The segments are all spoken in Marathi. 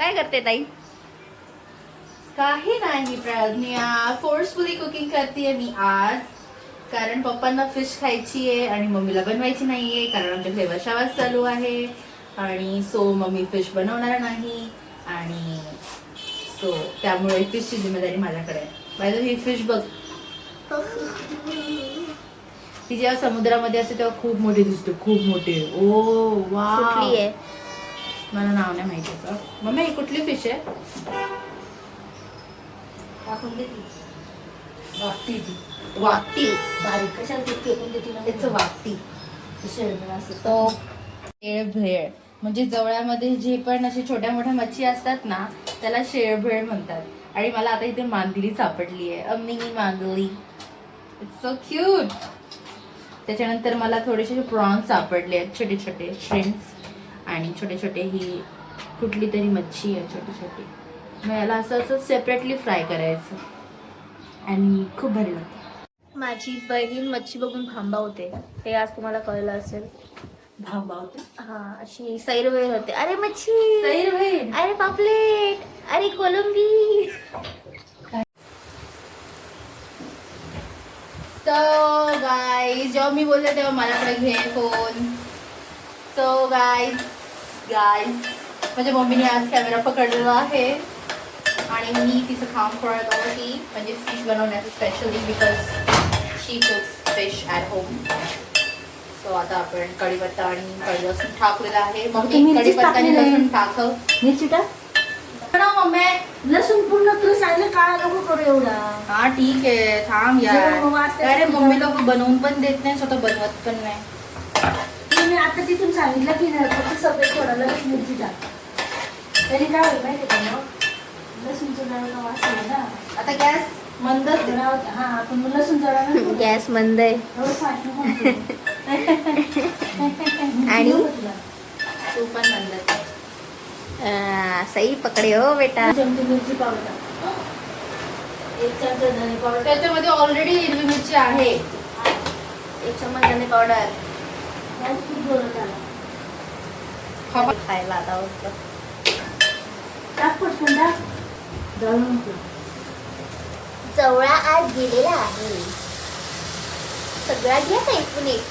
काय करते ताई? काही नाही प्रज्ञा, फोर्सफुली कुकिंग करतेय मी आज. कारण पप्पांना फिश खायची आहे आणि मम्मीला बनवायची नाहीये, कारण आमच्याकडे वर्षावास चालू आहे. आणि सो मम्मी फिश बनवणार नाही आणि सो त्यामुळे फिशची जिम्मेदारी माझ्याकडे आहे. बाय द वे, फिश बघ, ती जेव्हा समुद्रामध्ये असते तेव्हा खूप मोठी दिसते, खूप मोठी. ओ वा, कुठली आहे? मला नाव नाही माहिती का. मम्मी ही कुठली फिश आहे? वागती. ती वागती, बारीक कशाला ते फेकून देते ना त्याचं वागती. शेळमेळ असं तो शेळभेळ म्हणजे जवळामध्ये जे पण असे छोट्या मोठ्या मच्छी असतात ना, त्याला शेळभेळ म्हणतात. आणि मला आता इथे मांदेली सापडली आहे, मिनी मांदेली. It's so cute. त्याच्यानंतर मला थोडेसे प्रॉन्स सापडले आहेत, छोटे छोटे श्रिम्प्स. आणि छोटे छोटे ही कुठली तरी मच्छी आहे, छोटी छोटी. मग याला असं असं सेपरेटली फ्राय करायचं आणि खूप भारी लागतं. माझी बहीण मच्छी बघून थांबावते, ते आज तुम्हाला कळलं असेल. भावते हा, अशी सैरवेर होते. अरे मच्छी, सैरवेर, अरे पापलेट, अरे कोलंबी. सो गाईज, जेव्हा मी बोलते तेव्हा माझ्याकडे घे फोन. सो गाईज माझ्या मम्मीने आज कॅमेरा पकडलेला आहे आणि मी तिचं काम करत होती, म्हणजे फिश बनवण्याचं specially, because she cooks fish at home. So आता आपण कढीपत्ता आणि कढी लसूण टाकलेला आहे. मम्मी कढीपत्ता आणि लसूण टाकव. मिरची टाक ना मम्मी. लसूण पूर्ण तुला सांगितलं काळा नको करू एवढा. हा ठीक आहे, थांब यार. जेव्हा वाजता अरे मम्मी लोक बनवून पण देत नाही, स्वतः बनवत पण नाही. मी आता तिथून सांगितलं की नाही फक्त सफेद थोडा लसूण मिरची टाक. तरी काय होईल माहिती का मग, लसूणचं जळाला वास आहे ना. आता गॅस मंदच आहे. हा, आपण मग लसूण जळाला गॅस मंद आहे. एवढं फास्ट नको. आणि तू पण मंदच आहे. सही पकडे हो बेटा. चमचे मिरची पावडर टाक. एक चमचा धने पावडर. त्याच्यामध्ये ऑलरेडी हिरवी मिरची आहे. एक चम्मच धने पावडर. खूप जोरात आला. खायला आता होतं. टाक पटकन टाक. जळू नको. जवळा आज गेलेला आहे. सगळा घ्या ऐकून एक.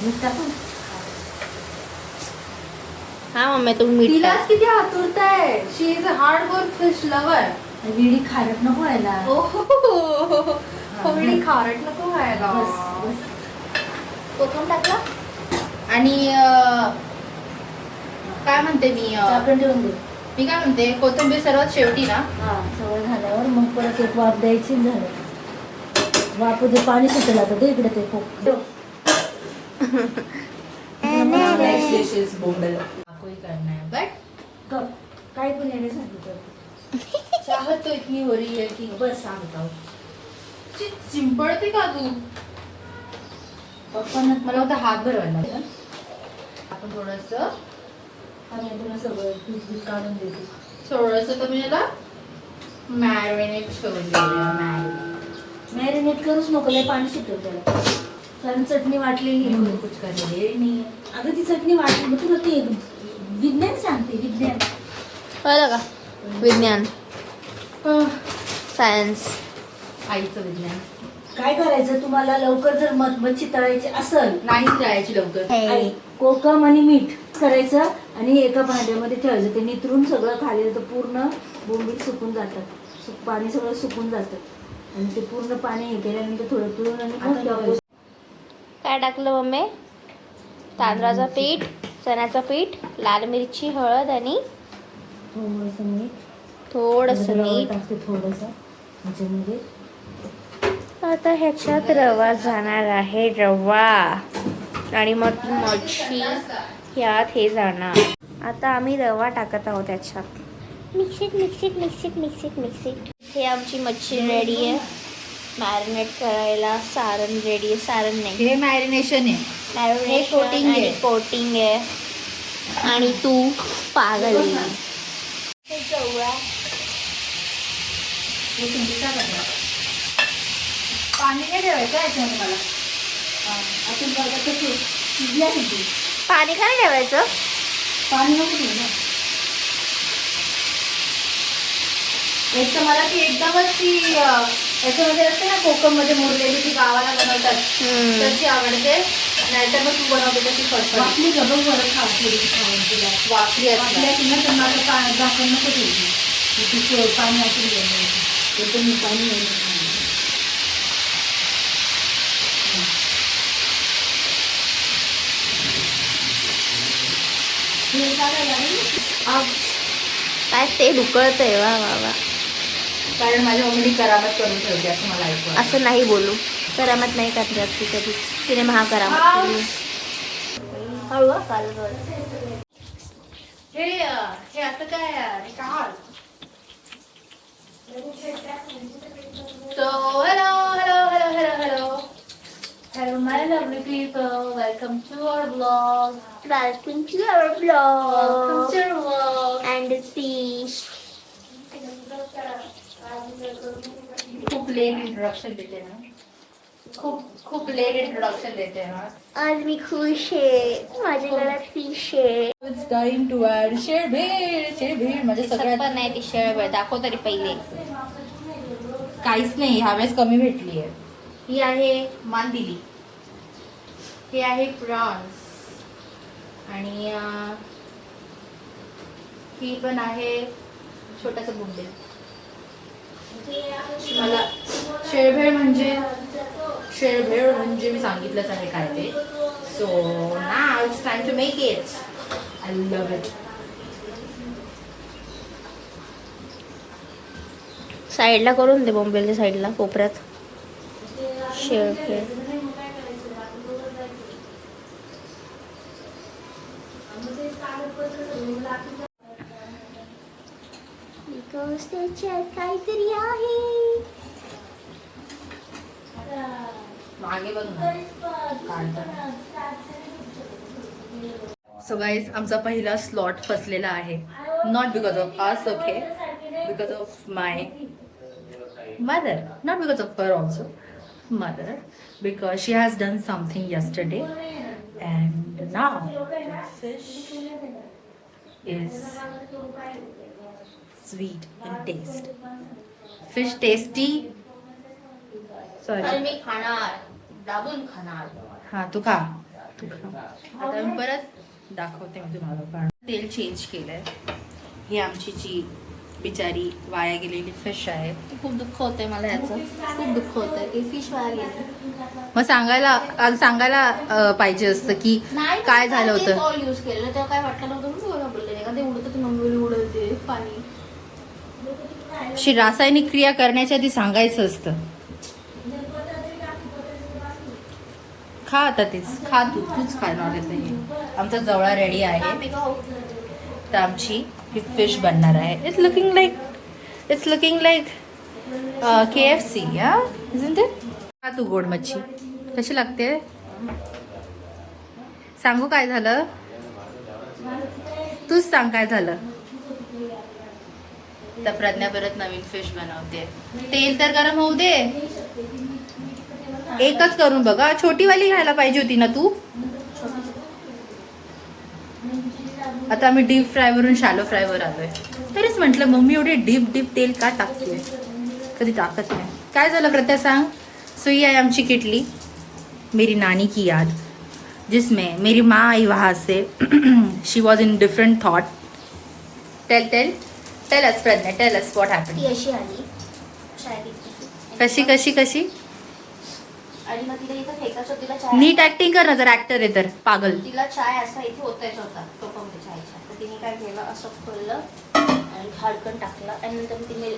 मीठ टाकून. हा मम्मी तुम्ही मीठ तिलाच टाक. किती आतुरता आहे. She is a hardcore fish lover. विडी खारट नको व्हायला. थोडी खारट नको व्हायला. बस बस. कोकम टाकला. आणि काय म्हणते मी आपण ठेवून दे. मी काय म्हणते, कोथिंबीर सर्वात शेवटी ना. हा, सवय झाल्यावर मग परत एक वाफ द्यायची आणि झालं. वाफ दे, पाणी सुटेल आता. दे इकडे ते खूप बट काय पण येण्यासाठी तर चाहत तो इतनी हो रही है कि बस सांगता हूँ. चिंपळते का तू? पप्पांना मला होता हात भरवायला. आपण थोडस आम्ही तुला सगळं पीठ काढून देते. थोडस तुम्ही याला मॅरिनेट करून देऊया. मॅरिनेट करूच नको, लय पाणी सुटेल त्याला. कारण चटणी वाटलेली आहे. कुछ करले नाही. अगं ती चटणी वाटली, मग तुला ते विज्ञान सांगते. विज्ञान कळलं का? विज्ञान, सायन्स. आईचं विज्ञान. काय करायचं तुम्हाला, लवकर जर मच्छी तळायची असेल नाही जायची लवकर. आणि कोकम आणि मीठ करायचं आणि एका भांड्यामध्ये ठेवायचं. ते नितरून सगळं खाली तर पूर्ण बोंबील सुकून जातात. पाणी सगळं सुकून जातं आणि ते पूर्ण पाणी हे केल्यानंतर थोडं पिळून आणि मग ठेवायचं. काय टाकलं मम्मी? तांदळाचं पीठ, चण्याचं पीठ, लाल मिरची, हळद आणि थोडंसं मीठ. थोडंसं मीठ. टाकते थोडंसं ह्याच्यामध्ये. आता ह्याच्यात रवा जाणार आहे, रवा. आणि मग मच्छी ह्यात हे जाणार. आता आम्ही रवा टाकत आहोत त्याच्यात. Mix it mix it mix it mix it mix it. हे आमची मच्छी रेडी आहे मॅरिनेट करायला. सारण रेडी आहे. सारण नाही, हे मॅरिनेशन आहे. मॅरिनेशन coating आहे. आणि कोटिंग आहे. आणि तू पागल. पाणी नाही ठेवायचं याच्यामध्ये मला. आपण बघा कसं शिजली असेल ती. पाणी काय ठेवायचं? पाणी नको ठेवू ना. एक तर मला ती एकदमच ती याच्यामध्ये असते ना कोकममध्ये मुरलेली ती गावाला बनवतात तशी आवडते. नाहीतर मग तू बनवते तशी फटफट वाटली गबल बरं खावली खाऊन तुला वाफली असते. वाटल्या की ना तर माझं झाकण नको ठेवली पाणी आटून गेलं एकदम मी पाणी नाही काय ते ढुकळतंय. वा वा वा. कारण माझ्या मम्मीने करामत करून ठेवली असं मला ऐकू आलं. असं नाही बोलू. करामत नाही करणार ती कधी. तिने महाकरामत केली. हळू हे असं काय यार. So hello my lovely people, welcome to our vlog. Welcome to our vlog. Welcome to our vlog. And fish. खूप लेट इंट्रोडक्शन देते ना. खूप लेट इंट्रोडक्शन देते ना. आज मी खुश आहे. माझ्या घरात फिश आहे. It's time to add शेळभीड म्हणजे सगळ्यात पण नाही ती शेळ दाखव तरी पहिले. काहीच नाही ह्यावेळेस कमी भेटली आहे. ही आहे मांदिली, हे आहे प्रॉन्स आणि ही पण आहे छोटासा बुंदे. मला शेळभेळ म्हणजे मी सांगितलंच आहे काय ते. So now it's time to make it. I love it. साईडला करून दे. बोंबेलच्या साईडला कोपऱ्यात शेळ खेळ. त्याच्यात काहीतरी आहे. मागे बघ ना सो गाईज आमचा पहिला स्लॉट फसलेला आहे. Not because of us, okay, because of my mother, not because of her also, mother, because she has done something yesterday and now the fish is sweet in taste. Fish tasty. Sorry. मी खाणार, दाबून खाणार. हा तू खा. आता मी परत दाखवते मी तुम्हाला. पण तेल चेंज केलंय. ही आमची जी बिचारी वाया गेलेली फिश आहे. खूप दुःख होतंय मला याचं. खूप दुःख होतंय की फिश वाया गेली. मग सांगायला पाहिजे असतं की काय झालं होतं. ऑल यूज केलेलं तेव्हा काय वाटलं नव्हतं. बोलले नाही का ते उडतं, ते मम्मी उडवते पाणी. अशी रासायनिक क्रिया करण्याच्या आधी सांगायचं असतं. खा आता तेच खा. तूच खाणार आहे. आमचा जवळा रेडी आहे. तर आमची ही फिश बनणार आहे. It's looking like KFC. या इजंट इट. खा तू गोड मच्छी. कशी लागते सांगू काय झालं. तूच सांग काय झालं. तर प्रज्ञा परत नवीन फिश बनवते. तेल तर गरम होऊ दे. एकच करून बघा. छोटी वाली घ्यायला पाहिजे होती ना तू. आता आम्ही डीप फ्रायवरून शॅलो फ्रायवर आलोय. तरीच म्हटलं मम्मी एवढे डीप तेल का टाकते. कधी टाकत नाही. काय झालं प्रत्या सांग. सो ही आहे आमची किटली. मेरी नानी की याद जिसमें मेरी माँ आई वहाँ से. She was in different thought. Tell us Pragya, tell us what happen. ती अशी आली कशी आणि मग तिला इथं फेकायचं. तिला चाय, नीट ऍक्टिंग कर ना. जर ऍक्टर आहे तर पागल. तिला चाय असा इथे ओतायचा होता टोपामध्ये चायच्या. तर तिने काय केलं, असं खोललं आणि हाडकन टाकलं. आणि नंतर तिने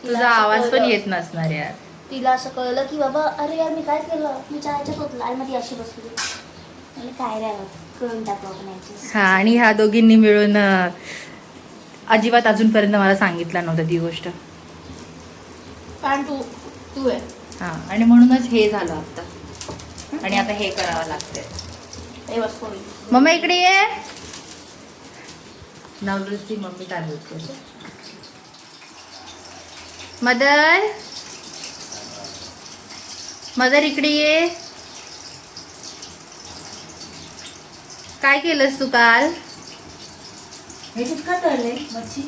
तुझा आवाज पण येत नसणार यार. तिला असं कळलं की बाबा अरे यार मी काय केलं, मी चायच्याच ओतलं. आणि मग ती अशी बसली. म्हणजे काय रे कळून टाकलं आपण याची. हा आणि ह्या दोघींनी मिळून अजिबात अजूनपर्यंत मला सांगितलं नव्हतं ती गोष्ट. कारण तू आहे. हा आणि म्हणूनच हे झालं आता. आणि आता हे करावं लागतंय. हे बस कोणी मम्मी इकडे ये. नवरीची मम्मी काय बोलते. मदर इकडे ये. काय केलंस तू काल. ह्याच्यात का तळलंय मच्छी.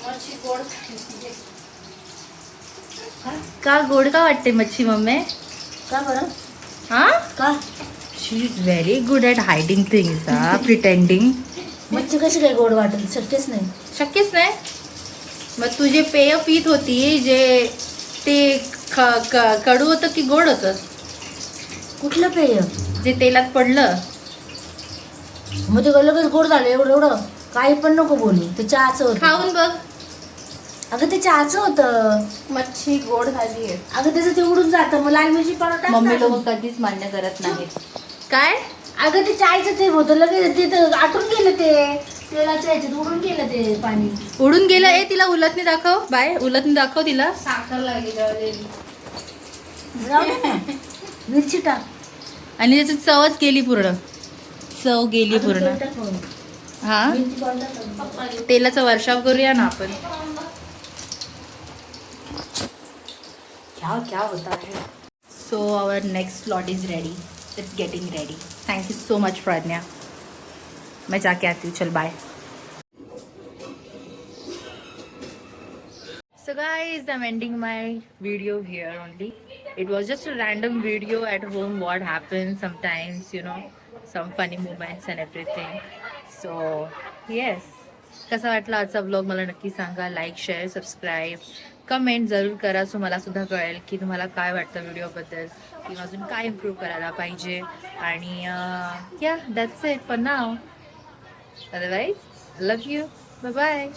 मच्छी गोड का गोड का वाटते मच्छी मम्मी? का बरं? हा, का? She is very good at hiding things, pretending. मच्छी कशी काय गोड वाटेल? शक्यच नाही. शक्यच नाही. मग तू जे पेय पित होती, जे ते कडू होतं की गोड होतं? कुठलं पेय? जे तेलात पडलं. मग ते लगेच गोड झालं एवढं एवढं? काही पण नको बोलू. ते चहाचं होतं. खाऊन बघ. अगं ते चहाचं होतं. मच्छी गोड झाली आहे. अगं त्याचं ते उडून जातं. मग लाल मिरची पावडर टाक मम्मी ना. लोक कधीच मान्य करत नाहीत. काय? अगं ते चायचं ते होतं लगेच ते तर आटून गेलं ते तेलाच्या ह्याच्यात उडून गेलं ते पाणी. उडून गेलं. ए तिला उलटणी दाखव. बाय उलटणी दाखव तिला. साखर लागली. जाऊ दे ना. मिरची टाक. आणि त्याची चवच गेली पूर्ण. चव गेली पूर्ण. तेल टाक मग. हा, मिरची पावडर टाक. तेलाचा वर्षाव करूया ना आपण. क्या होता है? So our next slot is ready. It's getting ready. Thank you so much Pragya. मैं जाके आती हूँ. चल bye. So guys, I'm ending my video here only. It was just a random video at home. What happens sometimes, you know, some funny moments and everything. So yes. कसा वाटला आजचा ब्लॉग मला नक्की सांगा. लाईक, शेअर, सबस्क्राईब, कमेंट जरूर करा. सो मला सुद्धा कळेल की तुम्हाला काय वाटतं व्हिडिओबद्दल, किंवा अजून काय इम्प्रूव्ह करायला पाहिजे. आणि yeah that's it for now. Otherwise love you. Bye bye.